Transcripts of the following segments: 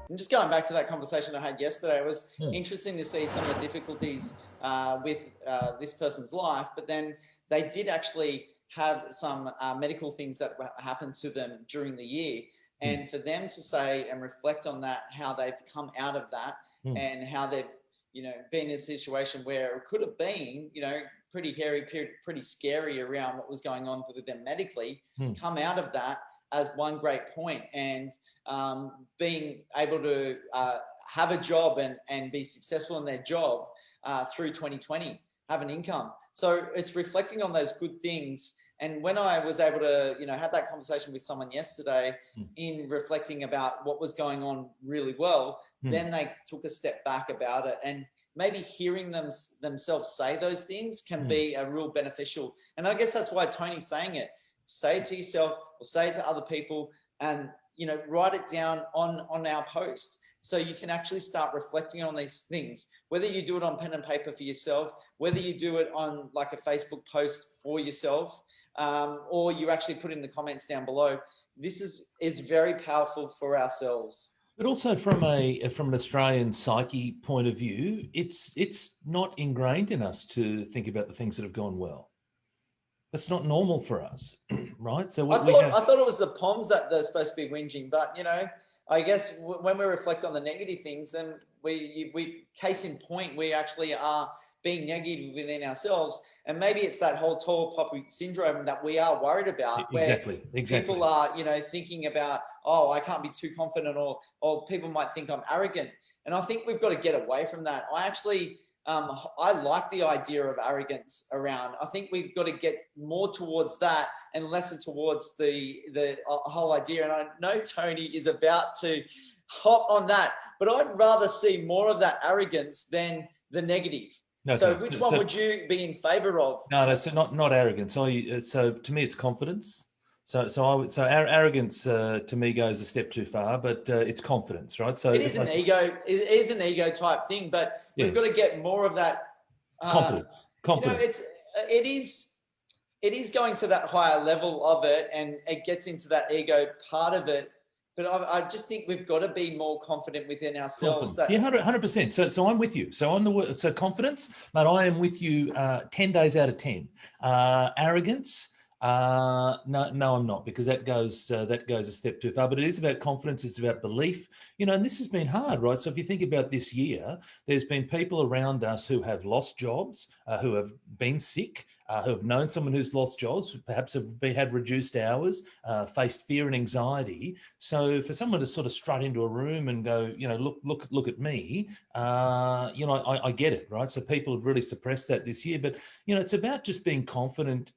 And just going back to that conversation I had yesterday, it was interesting to see some of the difficulties with this person's life, but then they did actually have some medical things that happened to them during the year. And for them to say and reflect on that, how they've come out of that and how they've, been in a situation where it could have been, pretty hairy, pretty scary around what was going on with them medically, come out of that as one great point. And being able to have a job and be successful in their job through 2020, have an income. So it's reflecting on those good things. And when I was able to, have that conversation with someone yesterday in reflecting about what was going on really well, then they took a step back about it. And maybe hearing themselves say those things can be a real beneficial. And I guess that's why Tony's saying it. Say it to yourself or say it to other people and, write it down on our post. So you can actually start reflecting on these things, whether you do it on pen and paper for yourself, whether you do it on like a Facebook post for yourself, or you actually put in the comments down below. This is very powerful for ourselves. But also from an Australian psyche point of view, it's not ingrained in us to think about the things that have gone well. That's not normal for us, right? So I thought it was the POMs that they're supposed to be whinging, but I guess when we reflect on the negative things, then we case in point, we actually are being negative within ourselves. And maybe it's that whole tall poppy syndrome that we are worried about. Exactly. People are, thinking about, oh, I can't be too confident, or people might think I'm arrogant. And I think we've got to get away from that. I actually, I like the idea of arrogance around. I think we've got to get more towards that and lesser towards the whole idea. And I know Tony is about to hop on that, but I'd rather see more of that arrogance than the negative. Okay. So which one would you be in favor of? No, so not arrogance. So to me, it's confidence. So arrogance to me goes a step too far, but it's confidence, right? So it is an ego. It is an ego type thing, but we've got to get more of that confidence. It is going to that higher level of it, and it gets into that ego part of it. But I just think we've got to be more confident within ourselves. 100%. So I'm with you. So confidence, but I am with you 10 days out of 10. Arrogance, no, I'm not, because that goes a step too far. But it is about confidence. It's about belief. And this has been hard, right? So if you think about this year, there's been people around us who have lost jobs, who have been sick, who have known someone who's lost jobs, perhaps have had reduced hours, faced fear and anxiety. So for someone to sort of strut into a room and go, look at me, I get it, right? So people have really suppressed that this year, but it's about just being confident.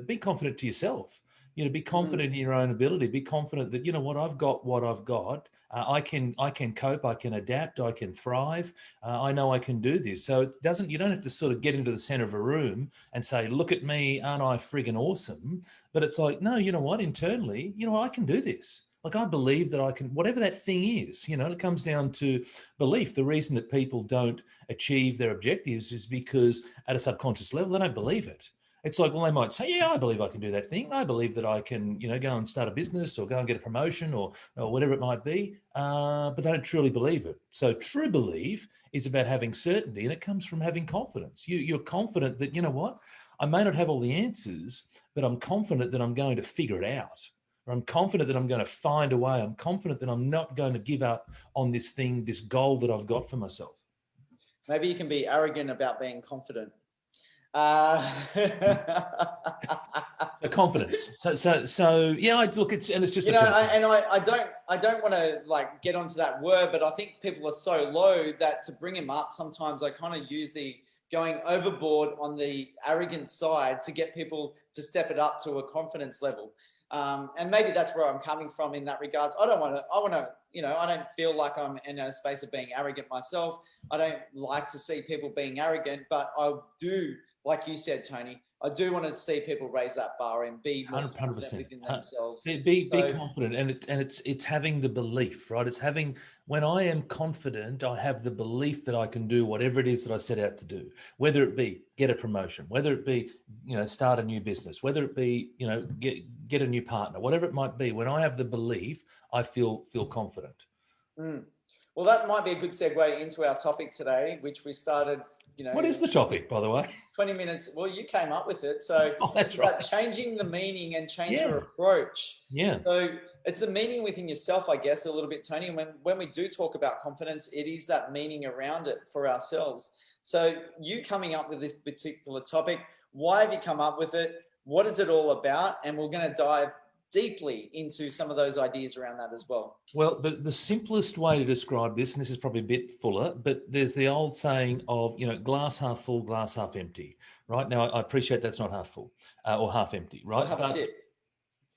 Be confident to yourself. Be confident in your own ability. Be confident that I've got what I've got. I can cope. I can adapt. I can thrive. I know I can do this. So you don't have to sort of get into the center of a room and say, "Look at me, aren't I friggin' awesome?" But it's like, no, you know what? Internally, I can do this. Like, I believe that I can, whatever that thing is. It comes down to belief. The reason that people don't achieve their objectives is because at a subconscious level, they don't believe it. It's like, well, they might say, yeah, I believe I can do that thing. I believe that I can, go and start a business or go and get a promotion or whatever it might be, but they don't truly believe it. So true belief is about having certainty, and it comes from having confidence. You're confident that, I may not have all the answers, but I'm confident that I'm going to figure it out. Or I'm confident that I'm going to find a way. I'm confident that I'm not going to give up on this thing, this goal that I've got for myself. Maybe you can be arrogant about being confident. Confidence. So yeah, it's just I don't want to like get onto that word, but I think people are so low that to bring him up, sometimes I kind of use the going overboard on the arrogant side to get people to step it up to a confidence level. And maybe that's where I'm coming from in that regards. I don't feel like I'm in a space of being arrogant myself. I don't like to see people being arrogant, but I do, like you said, Tony, I do want to see people raise that bar and be more 100%. confident within themselves. Be confident, and it's having the belief, right? It's having, when I am confident, I have the belief that I can do whatever it is that I set out to do, whether it be get a promotion, whether it be, start a new business, whether it be, get a new partner, whatever it might be. When I have the belief, I feel confident. Well, that might be a good segue into our topic today, which we started, What is the topic, by the way? 20 minutes. Well, you came up with it. So Oh, that's it's about right. changing the meaning and change Yeah. your approach. Yeah. So it's the meaning within yourself, I guess, a little bit, Tony. And when we do talk about confidence, it is that meaning around it for ourselves. So you coming up with this particular topic, why have you come up with it? What is it all about? And we're going to dive deeply into some of those ideas around that as well. Well, the simplest way to describe this, and this is probably a bit fuller, but there's the old saying of, glass half full, glass half empty, right? Now, I appreciate that's not half full or half empty, right? We'll have a sip.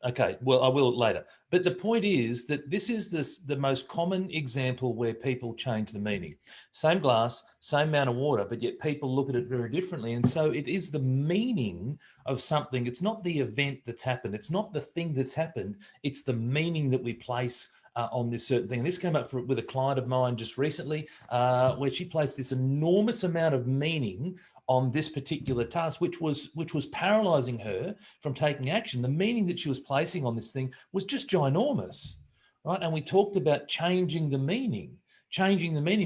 Okay, well, I will later. But the point is that this is the most common example where people change the meaning. Same glass, same amount of water, but yet people look at it very differently. And so it is the meaning of something. It's not the event that's happened. It's not the thing that's happened. It's the meaning that we place on this certain thing. And this came up with a client of mine just recently, where she placed this enormous amount of meaning on this particular task, which was paralyzing her from taking action. The meaning that she was placing on this thing was just ginormous, right? And we talked about changing the meaning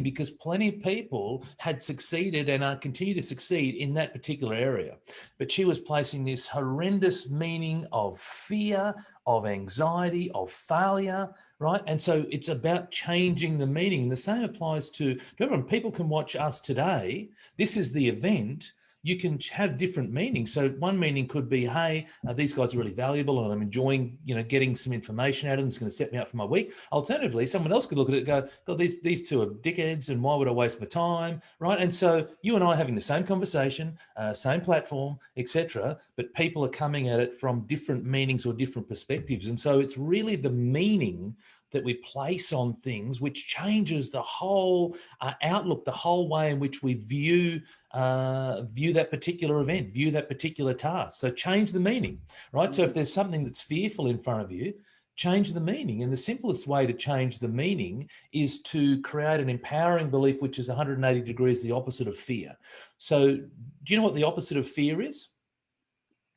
because plenty of people had succeeded and continue to succeed in that particular area. But she was placing this horrendous meaning of fear, of anxiety, of failure, right? And so it's about changing the meaning. And the same applies to everyone. People can watch us today. This is the event. You can have different meanings. So one meaning could be, hey, these guys are really valuable and I'm enjoying, getting some information out of them. It's going to set me up for my week. Alternatively, someone else could look at it and go, God, these two are dickheads and why would I waste my time, right? And so you and I are having the same conversation, same platform, etc., but people are coming at it from different meanings or different perspectives. And so it's really the meaning that we place on things, which changes the whole outlook, the whole way in which we view that particular event, view that particular task. So change the meaning, right? Mm-hmm. So if there's something that's fearful in front of you, change the meaning. And the simplest way to change the meaning is to create an empowering belief, which is 180 degrees the opposite of fear. So do you know what the opposite of fear is?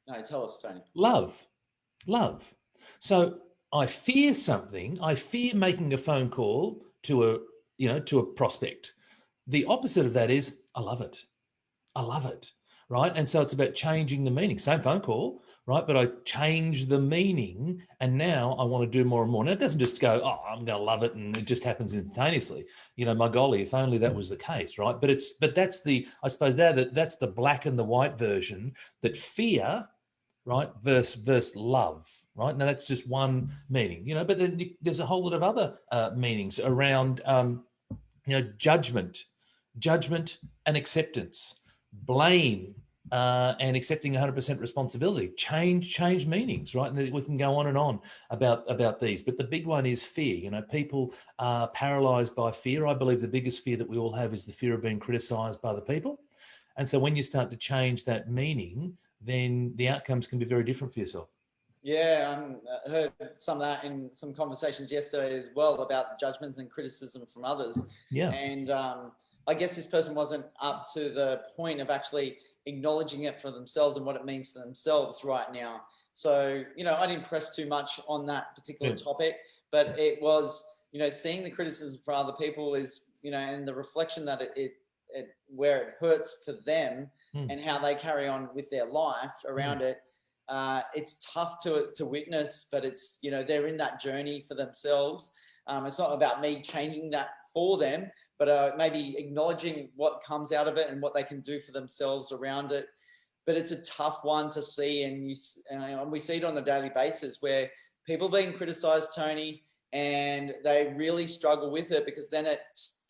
No, tell us, Tony. Love. So I fear something. I fear making a phone call to a prospect. The opposite of that is I love it, right? And so it's about changing the meaning. Same phone call, right? But I change the meaning, and now I want to do more and more. Now it doesn't just go, oh, I'm going to love it, and it just happens instantaneously. My golly, if only that was the case, right? But that's that's the black and the white version. That fear, right, versus love. Right. Now that's just one meaning, but then there's a whole lot of other meanings around, judgment and acceptance, blame and accepting 100% responsibility, change meanings, right? And we can go on and on about these, but the big one is fear. People are paralyzed by fear. I believe the biggest fear that we all have is the fear of being criticized by the people. And so when you start to change that meaning, then the outcomes can be very different for yourself. Yeah, I heard some of that in some conversations yesterday as well about judgments and criticism from others. Yeah. And I guess this person wasn't up to the point of actually acknowledging it for themselves and what it means to themselves right now. So, I didn't press too much on that particular topic, but it was, seeing the criticism for other people is, and the reflection that it where it hurts for them and how they carry on with their life around it. It's tough to witness, but it's, they're in that journey for themselves. It's not about me changing that for them, but maybe acknowledging what comes out of it and what they can do for themselves around it. But it's a tough one to see. And we see it on a daily basis where people being criticized, Tony, and they really struggle with it because then it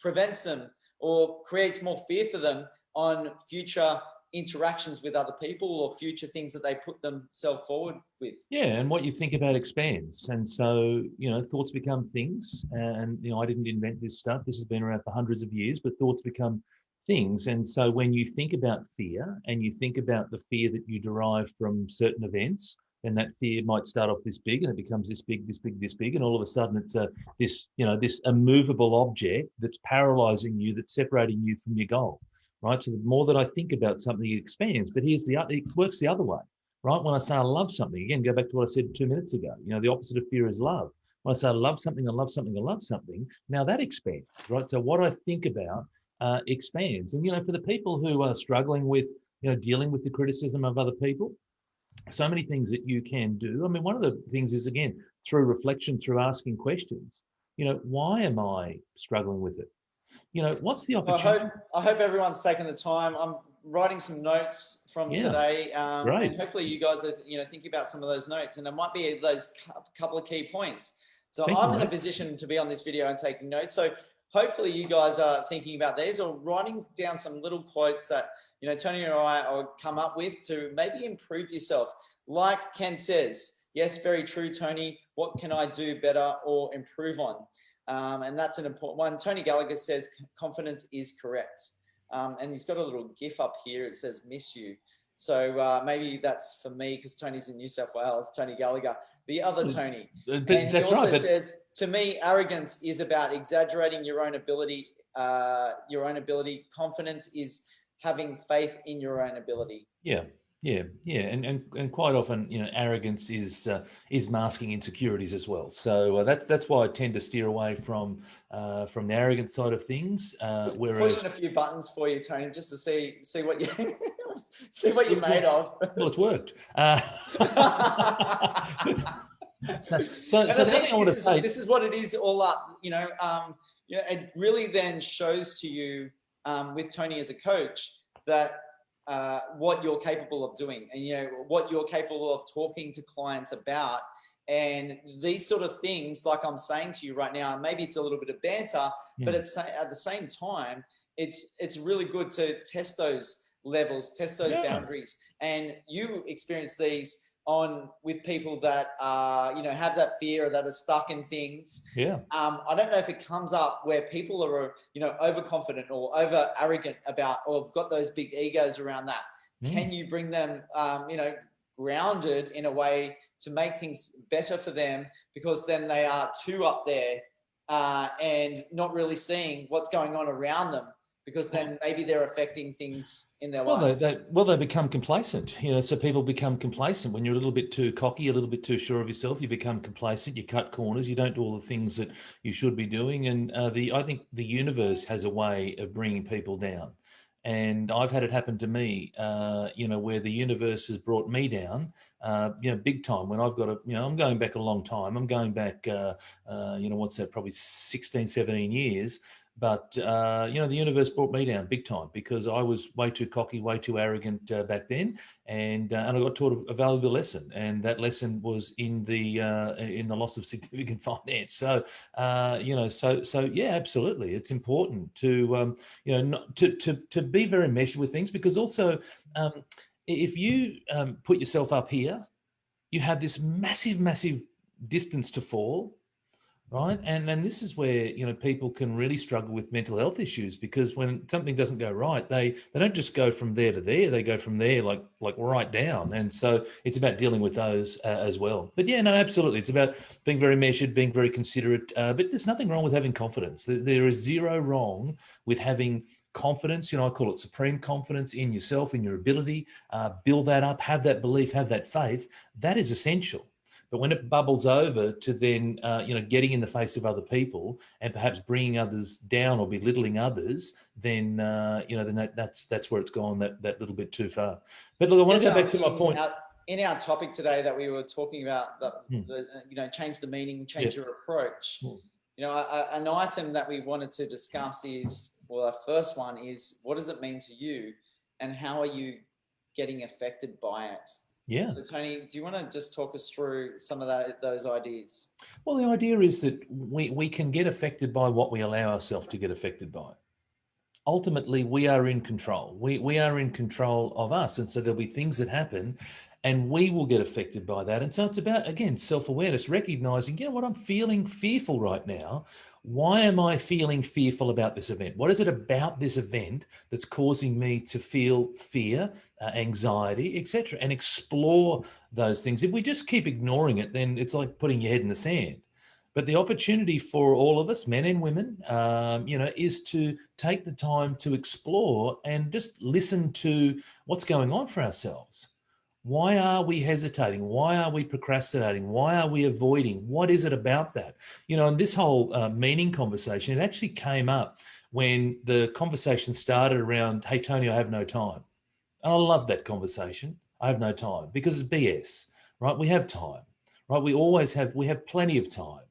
prevents them or creates more fear for them on future interactions with other people or future things that they put themselves forward with. Yeah, and what you think about expands. And so, thoughts become things. And, I didn't invent this stuff. This has been around for hundreds of years, but thoughts become things. And so when you think about fear and you think about the fear that you derive from certain events, then that fear might start off this big and it becomes this big, this big, this big. And all of a sudden it's this immovable object that's paralyzing you, that's separating you from your goal. Right. So the more that I think about something, it expands. But it works the other way. Right. When I say I love something, again, go back to what I said 2 minutes ago, the opposite of fear is love. When I say I love something, I love something, I love something, now that expands, right? So what I think about expands. And, for the people who are struggling with, dealing with the criticism of other people, so many things that you can do. I mean, one of the things is, again, through reflection, through asking questions, why am I struggling with it? What's the Well, opportunity? I hope everyone's taken the time. I'm writing some notes from today, great. and hopefully you guys are, thinking about some of those notes, and it might be those couple of key points. So I'm in a position to be on this video and taking notes. So hopefully you guys are thinking about these or writing down some little quotes that, Tony and I come up with to maybe improve yourself. Like Ken says, yes, very true, Tony. What can I do better or improve on? And that's an important one. Tony Gallagher says confidence is correct. And he's got a little GIF up here. It says miss you. So maybe that's for me because Tony's in New South Wales, Tony Gallagher, the other Tony. And he also says, to me, arrogance is about exaggerating your own ability. Confidence is having faith in your own ability. Yeah. And quite often, arrogance is masking insecurities as well. So that's why I tend to steer away from the arrogant side of things. Whereas pushing a few buttons for you, Tony, just to see what you see what you're made of. Well, it's worked. So the other thing I want to say, this is what it is all up. It really then shows to you with Tony as a coach that. What you're capable of doing and what you're capable of talking to clients about, and these sort of things, like I'm saying to you right now, and maybe it's a little bit of banter, but it's at the same time it's really good to test those levels, test those boundaries, and you experience these with people that have that fear or that are stuck in things. I don't know if it comes up where people are overconfident or over arrogant about, or have got those big egos around that. Can you bring them grounded in a way to make things better for them, because then they are too up there and not really seeing what's going on around them, because then maybe they're affecting things in their life. They become complacent, so people become complacent. When you're a little bit too cocky, a little bit too sure of yourself, you become complacent, you cut corners, you don't do all the things that you should be doing. And I think the universe has a way of bringing people down. And I've had it happen to me, where the universe has brought me down, big time, when I've got I'm going back a long time. I'm going back, what's that, probably 16, 17 years. But, the universe brought me down big time because I was way too cocky, way too arrogant back then. And I got taught a valuable lesson. And that lesson was in the loss of significant finance. So, yeah, absolutely. It's important to, to be very measured with things, because also if you put yourself up here, you have this massive, massive distance to fall. Right. And this is where, people can really struggle with mental health issues, because when something doesn't go right, they don't just go from there to there. They go from there like right down. And so it's about dealing with those as well. But yeah, no, absolutely. It's about being very measured, being very considerate. But there's nothing wrong with having confidence. There is zero wrong with having confidence. I call it supreme confidence in yourself, in your ability. Build that up, have that belief, have that faith. That is essential. But when it bubbles over to then, getting in the face of other people and perhaps bringing others down or belittling others, then, then that's where it's gone that little bit too far. But look, I want to go back to my point. In our topic today that we were talking about, change the meaning, change your approach. An item that we wanted to discuss is, well, our first one is, what does it mean to you, and how are you getting affected by it? Yeah. So Tony, do you want to just talk us through some of those ideas? Well, the idea is that we can get affected by what we allow ourselves to get affected by. Ultimately, we are in control. We are in control of us. And so there'll be things that happen and we will get affected by that. And so it's about, again, self-awareness, recognizing, what, I'm feeling fearful right now. Why am I feeling fearful about this event? What is it about this event that's causing me to feel fear, anxiety, etc., and explore those things? If we just keep ignoring it, then it's like putting your head in the sand. But the opportunity for all of us, men and women, is to take the time to explore and just listen to what's going on for ourselves. Why are we hesitating? Why are we procrastinating? Why are we avoiding? What is it about that? And this whole meaning conversation, it actually came up when the conversation started around, hey, Tony, I have no time. And I love that conversation. I have no time because it's BS, right? We have time, right? We have plenty of time.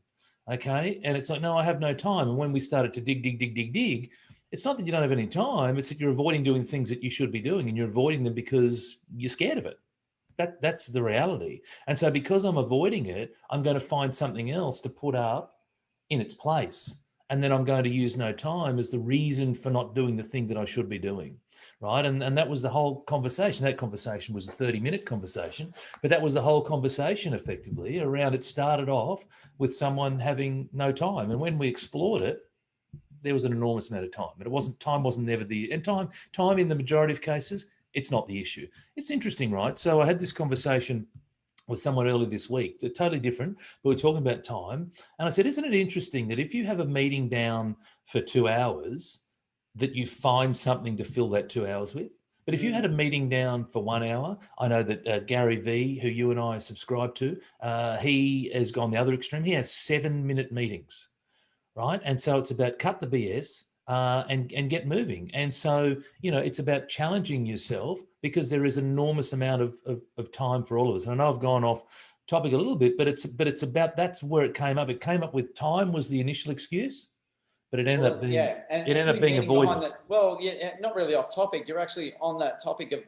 Okay. And it's like, no, I have no time. And when we started to dig, it's not that you don't have any time. It's that you're avoiding doing things that you should be doing, and you're avoiding them because you're scared of it. That's the reality. And so because I'm avoiding it, I'm going to find something else to put up in its place. And then I'm going to use no time as the reason for not doing the thing that I should be doing. Right. And that was the whole conversation. That conversation was a 30-minute conversation, but that was the whole conversation effectively around. It started off with someone having no time. And when we explored it, there was an enormous amount of time. But time wasn't never time in the majority of cases, it's not the issue. It's interesting, right? So I had this conversation with someone earlier this week. They're totally different, but we're talking about time. And I said, isn't it interesting that if you have a meeting down for 2 hours, that you find something to fill that 2 hours with? But if you had a meeting down for 1 hour, I know that Gary V, who you and I subscribe to, he has gone the other extreme. He has 7-minute meetings, right? And so it's about cut the BS, and get moving. And so, it's about challenging yourself, because there is an enormous amount of time for all of us. And I know I've gone off topic a little bit, but it's about, that's where it came up. It came up with time was the initial excuse, but it ended up being, and it ended up being avoidance. Not really off topic. You're actually on that topic of,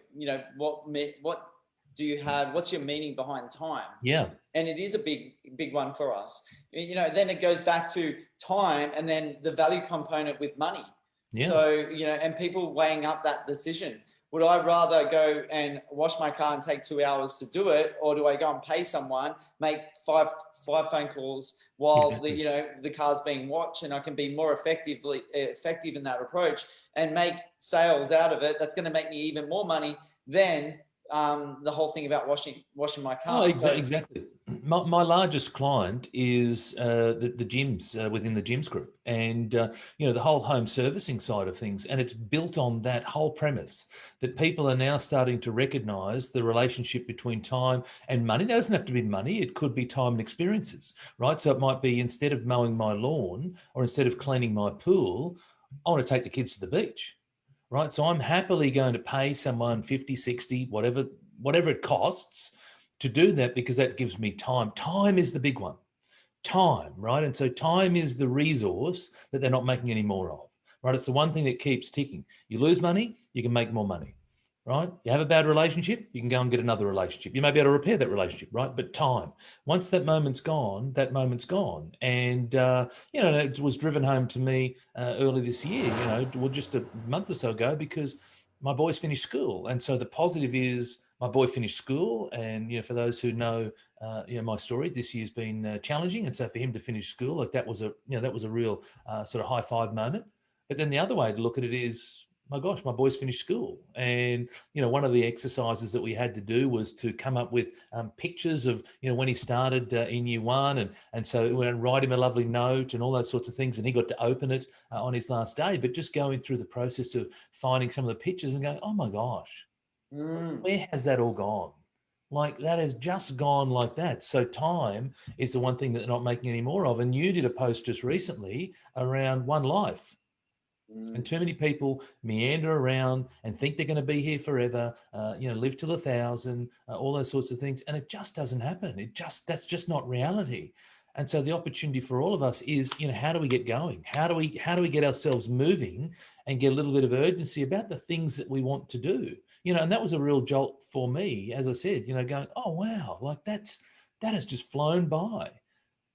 what do you have? What's your meaning behind time? Yeah. And it is a big one for us. Then it goes back to time, and then the value component with money. Yeah. So, and people weighing up that decision. Would I rather go and wash my car and take 2 hours to do it, or do I go and pay someone, make five phone calls while the car's being watched, and I can be more effective in that approach and make sales out of it? That's going to make me even more money than the whole thing about washing my car. Oh, exactly. My largest client is the gyms within the gyms group, and the whole home servicing side of things, and it's built on that whole premise that people are now starting to recognize the relationship between time and money. Now, it doesn't have to be money; it could be time and experiences, right? So it might be, instead of mowing my lawn or instead of cleaning my pool, I want to take the kids to the beach. Right. So I'm happily going to pay someone 50, 60, whatever it costs to do that, because that gives me time. Time is the big one. Time, right? And so time is the resource that they're not making any more of, right? It's the one thing that keeps ticking. You lose money, you can make more money, right? You have a bad relationship, you can go and get another relationship. You may be able to repair that relationship, right? But time, once that moment's gone, that moment's gone. And, it was driven home to me early this year, just a month or so ago, because my boys finished school. And so the positive is my boy finished school. And, for those who know, my story, this year's been challenging. And so for him to finish school, like that was a real sort of high five moment. But then the other way to look at it is, my gosh, my boys finished school. And, one of the exercises that we had to do was to come up with pictures of, when he started in year one. And so we would write him a lovely note and all those sorts of things. And he got to open it on his last day. But just going through the process of finding some of the pictures and going, oh my gosh, where has that all gone? Like, that has just gone like that. So time is the one thing that they're not making any more of. And you did a post just recently around one life. And too many people meander around and think they're going to be here forever, live till 1,000, all those sorts of things. And it just doesn't happen. That's just not reality. And so the opportunity for all of us is, how do we get going? How do we get ourselves moving and get a little bit of urgency about the things that we want to do? And that was a real jolt for me, as I said, going, oh, wow, like that has just flown by.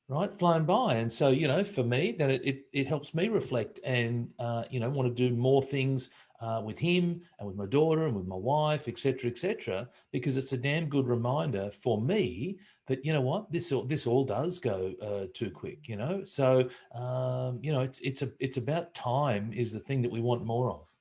Right, flown by. And so, for me, that it helps me reflect and, want to do more things with him and with my daughter and with my wife, et cetera, because it's a damn good reminder for me that, this all does go too quick, So, it's about time is the thing that we want more of.